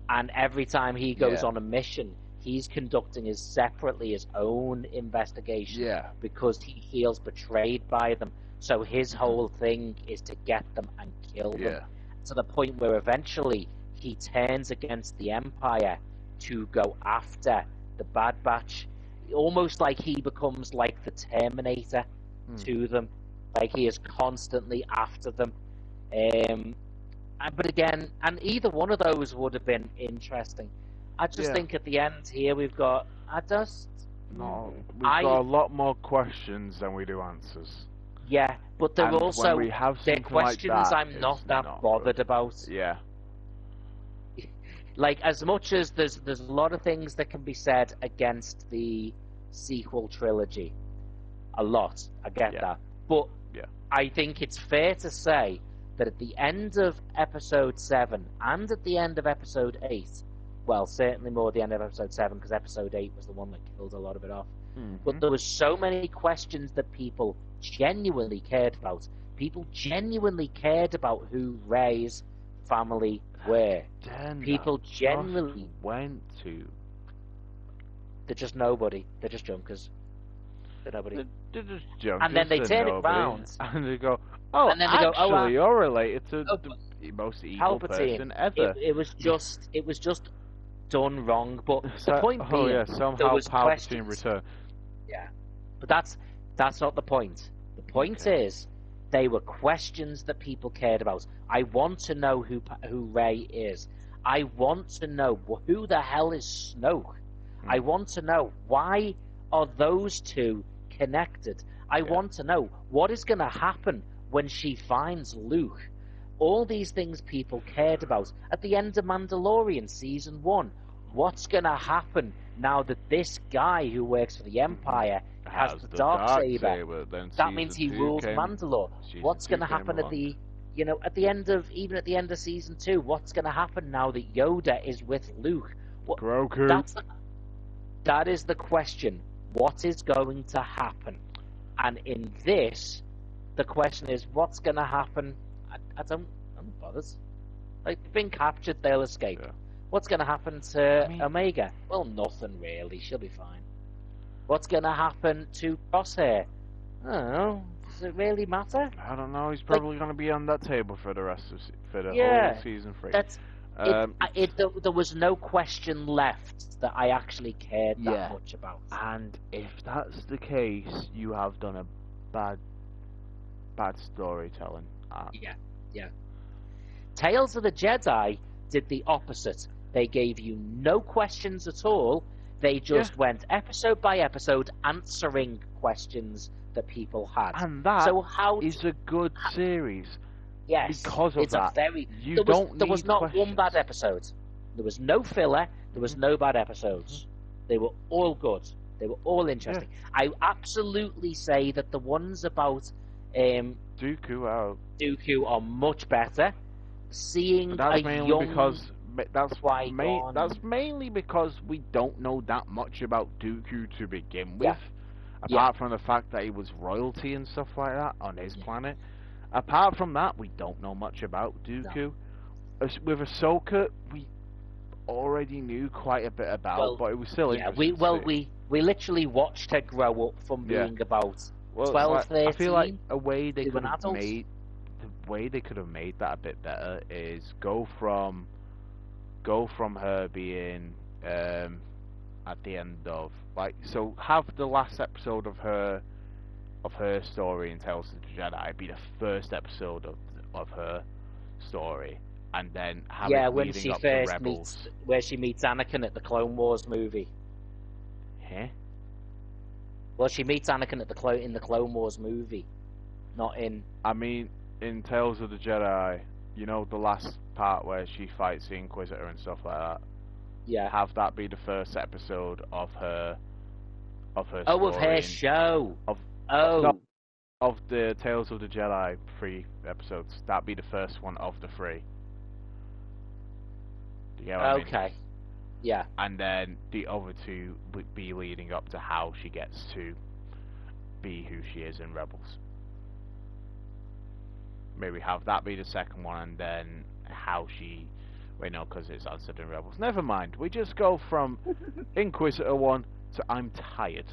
And every time he goes on a mission, he's conducting separately his own investigation because he feels betrayed by them. So his whole thing is to get them and kill them, to the point where eventually he turns against the Empire to go after the Bad Batch, almost like he becomes like the Terminator to them, like he is constantly after them. But again, and either one of those would have been interesting. I just think at the end here we've got. We've got a lot more questions than we do answers. Yeah, but they're also when we have they're something questions like that, I'm not that bothered about. Yeah. Like, as much as there's a lot of things that can be said against the sequel trilogy, a lot, I get that, but I think it's fair to say that at the end of episode 7 and at the end of episode 8, well, certainly more at the end of episode 7 because episode 8 was the one that killed a lot of it off, but there was so many questions that people genuinely cared about. People genuinely cared about who Rey's family were. People genuinely went to. They're just nobody. They're just junkers. They're nobody. They're just junkers. And then they turn it round. And they go, oh, and then they actually, you're related to the most evil person ever. It was just done wrong. But the point being, somehow Palpatine returned. Yeah, but that's not the point. The point is, they were questions that people cared about. I want to know who Rey is. I want to know who the hell is Snoke. I want to know why are those two connected. I want to know what is going to happen when she finds Luke. All these things people cared about. At the end of Mandalorian Season 1, what's going to happen now that this guy who works for the Empire has the Darksaber? That means he rules Mandalore. What's going to happen at the end of Season 2? What's going to happen now that Yoda is with Luke? Grogu. That is the question. What is going to happen? And in this, the question is, what's going to happen? I'm bothered. Like, they've been captured, they'll escape. Yeah. What's going to happen to Omega? Well, nothing really. She'll be fine. What's going to happen to Crosshair? I don't know. Does it really matter? I don't know. He's probably going to be on that table for the rest of whole season 3. There was no question left that I actually cared that much about. And if that's the case, you have done a bad storytelling. Yeah. Tales of the Jedi did the opposite. They gave you no questions at all. They just went episode by episode answering questions that people had. And that is a good series. Yes, because of that. There was not questions. one bad episode. There was no filler. There was no bad episodes. They were all good. They were all interesting. I absolutely say that the ones about Dooku are much better. Seeing that's a mainly young because that's Qui-Gon. mainly because we don't know that much about Dooku to begin with. Apart from the fact that he was royalty and stuff like that on his planet. Apart from that, we don't know much about Dooku. No. With Ahsoka, we already knew quite a bit about, but it was still interesting. We literally watched her grow up from being about 12, 13. I feel like a way they could have made that a bit better is go from her being at the end of have the last episode of her story in Tales of the Jedi be the first episode of her story, and then have it when leading she up first to Rebels. Where she meets Anakin at the Clone Wars movie. Huh? Well, she meets Anakin in the Clone Wars movie, not in. I mean, in Tales of the Jedi, you know, the last part where she fights the Inquisitor and stuff like that. Yeah. Have that be the first episode of her. Of her. Oh, of her show. Of the Tales of the Jedi 3 episodes. That'd be the first one of the 3. Do you get what I mean? Okay. Yeah. And then the other 2 would be leading up to how she gets to be who she is in Rebels. Maybe have that be the second one, and then how she... Wait, no, because it's answered in Rebels. Never mind. We just go from Inquisitor 1 to I'm tired.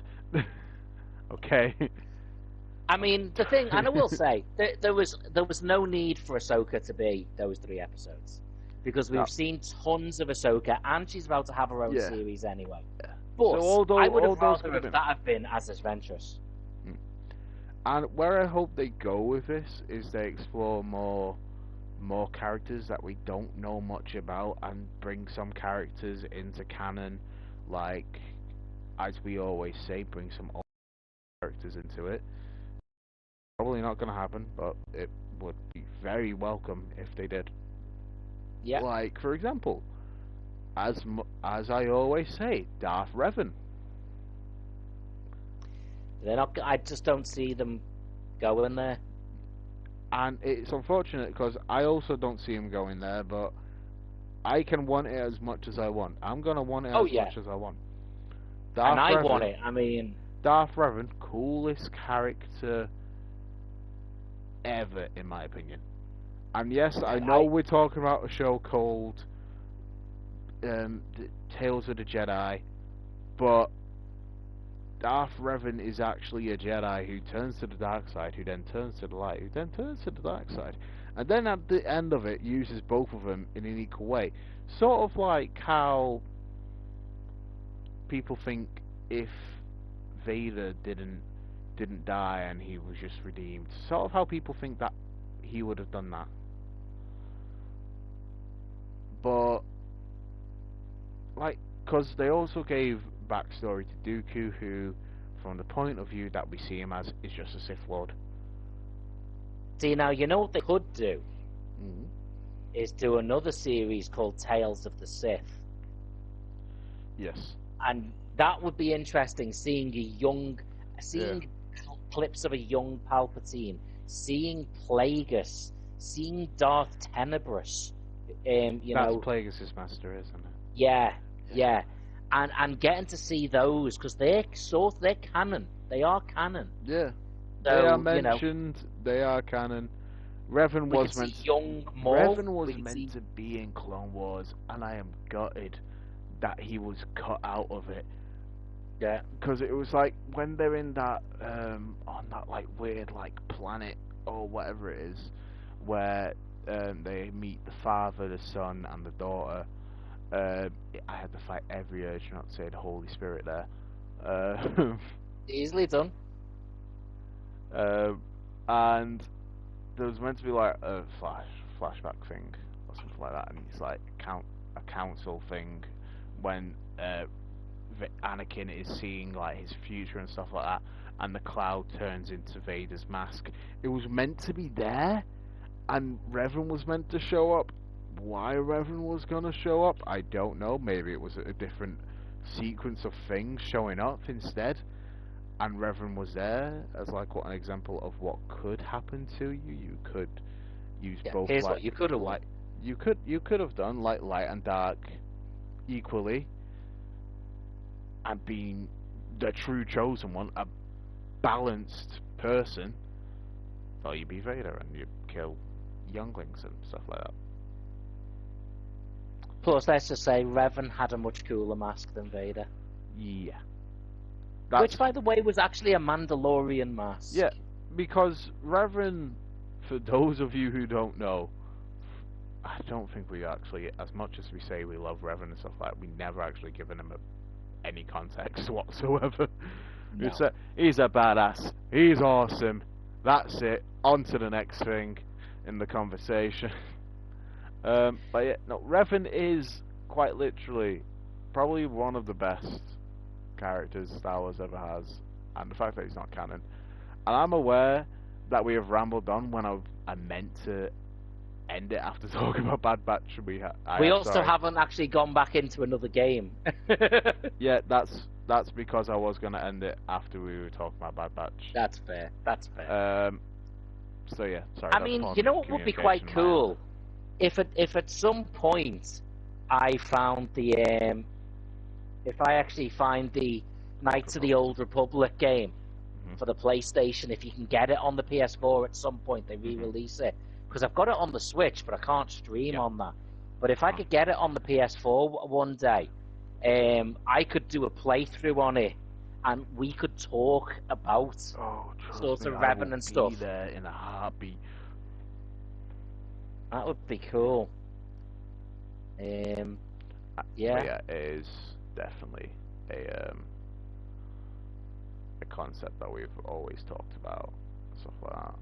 Okay? I mean, the thing, and I will say, there was no need for Ahsoka to be those 3 episodes. Because we've seen tons of Ahsoka, and she's about to have her own series anyway. Yeah. But I would all have those rather could have have that have been as adventurous. been. And where I hope they go with this is they explore more characters that we don't know much about and bring some characters into canon, like, as we always say, bring some old characters into it. Probably not going to happen, but it would be very welcome if they did. Yeah. Like, for example, as I always say, Darth Revan. They're not. I just don't see them going there. And it's unfortunate because I also don't see him going there, but I can want it as much as I want. I'm gonna want it Oh as yeah, much as I want. and Darth I Revan, want it. I mean, Darth Revan, coolest character ever, in my opinion. And yes, I know we're talking about a show called Tales of the Jedi, but Darth Revan is actually a Jedi who turns to the dark side, who then turns to the light, who then turns to the dark side, and then at the end of it uses both of them in an equal way. Sort of like how people think if Vader didn't die and he was just redeemed. Sort of how people think that he would have done that. But like, because they also gave backstory to Dooku, who, from the point of view that we see him as, is just a Sith Lord. see now, you know what they could do Mm. is do another series called Tales of the Sith, Yes. and that would be interesting. Seeing clips of a young Palpatine, seeing Plagueis, seeing Darth Tenebrous. You That's know, Plagueis' master, isn't it? yeah, and getting to see those because they're canon. They are canon. Yeah. So, They are you know, mentioned. They are canon. Revan we could was see meant. young Maul. Revan was We could meant see, to be in Clone Wars, and I am gutted that he was cut out of it. yeah, Because it was like when they're in that on that like weird like planet or whatever it is, where they meet the father, the son, and the daughter. I had to fight every urge not to say the Holy Spirit there. easily done. And there was meant to be like a flashback thing or something like that, and it's like a council thing when Anakin is seeing like his future and stuff like that, and the cloud turns into Vader's mask. It was meant to be there, and Revan was meant to show up. Why Revan was gonna show up, I don't know. Maybe it was a different sequence of things showing up instead, and Revan was there as like what an example of what could happen to you. You could use both Here's light, what you could have light. You could have done like light and dark equally, and being the true chosen one, a balanced person. Well, you be Vader and you kill younglings and stuff like that. Plus, let's just say Revan had a much cooler mask than Vader. Yeah. Which, by the way, was actually a Mandalorian mask. Yeah, because Revan, for those of you who don't know, I don't think we actually, as much as we say we love Revan and stuff like that, we never actually given him any context whatsoever. No. He's a badass. He's awesome. That's it. On to the next thing in the conversation. But yeah, no, Revan is quite literally probably one of the best characters Star Wars ever has, and the fact that he's not canon. And I'm aware that we have rambled on when I meant to end it after talking about Bad Batch. We also haven't actually gone back into another game. Yeah, that's because I was gonna end it after we were talking about Bad Batch. That's fair. So yeah, sorry. I mean, you know what would be quite cool? If at some point I found if I actually find the Knights of the Old Republic game for the PlayStation, if you can get it on the PS4 at some point, they re-release it. Because I've got it on the Switch, but I can't stream on that. But if I could get it on the PS4 one day, I could do a playthrough on it, and we could talk about sorts of Revan and stuff. Be there in a heartbeat. That would be cool. Yeah. But yeah, it is definitely a concept that we've always talked about, stuff like that.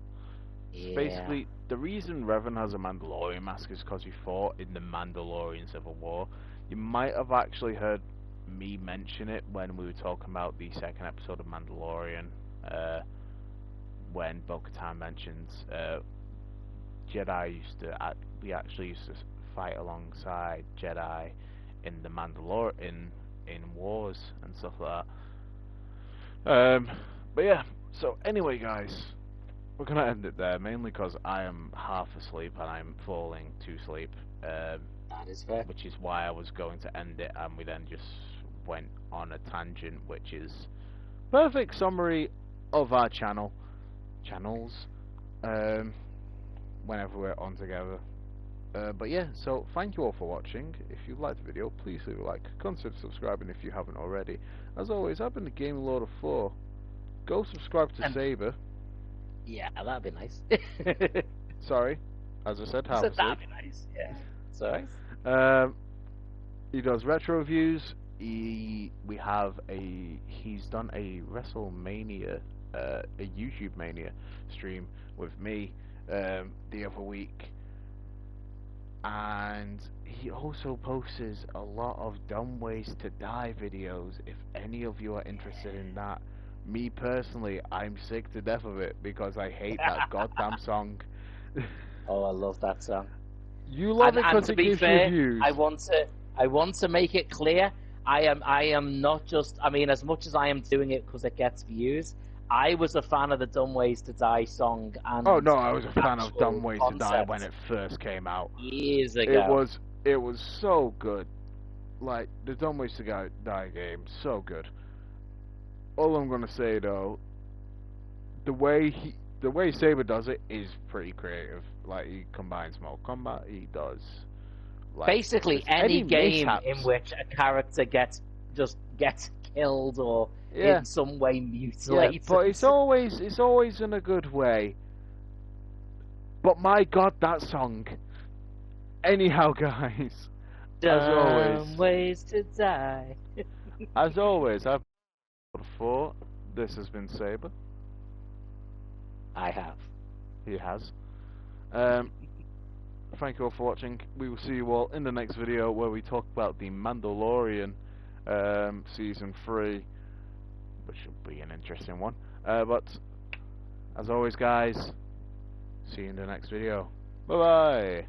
So Yeah. basically, the reason Revan has a Mandalorian mask is because he fought in the Mandalorian Civil War. You might have actually heard me mention it when we were talking about the second episode of Mandalorian, when Bo-Katan mentions Jedi we actually used to fight alongside Jedi in the in wars and stuff like that. But yeah, so anyway, guys, we're gonna end it there, mainly because I am half asleep and I'm falling to sleep, That is fair. which is why I was going to end it, and we then just went on a tangent, which is perfect summary of our channels, whenever we're on together. But yeah, so thank you all for watching. If you liked the video, please leave a like, consider subscribing if you haven't already. As always, I've been the Gaming Lord of 4. Go subscribe to Saber. Yeah, that'd be nice. Sorry, as I said, I half said asleep. that'd be nice. Yeah. Sorry. He does retro reviews. He's done a WrestleMania, a YouTube Mania stream with me the other week, and he also posts a lot of Dumb Ways to Die videos. If any of you are interested in that, me personally, I'm sick to death of it because I hate that goddamn song. Oh, I love that song. You love it And because to it be gives you fair, views. I want to make it clear. I am not just. I mean, as much as I am doing it because it gets views, I was a fan of the Dumb Ways to Die song and Oh no, I was a fan of actual Dumb Ways to Die when concept it first came out. years It ago. was so good. Like the Dumb Ways to Die game, so good. All I'm gonna say though, the way Saber does it is pretty creative. Like he combines Mortal Kombat, he does like Basically, any game mishaps. in which a character gets killed or Yeah. in some way Yeah, mutilated. but it's always in a good way. But my god, that song. Anyhow, guys, as always, Dumb Ways to Die. I've been before. This has been Saber. I have. He has. Thank you all for watching. We will see you all in the next video where we talk about the Mandalorian season 3, which will be an interesting one. But as always, guys, see you in the next video. Bye bye.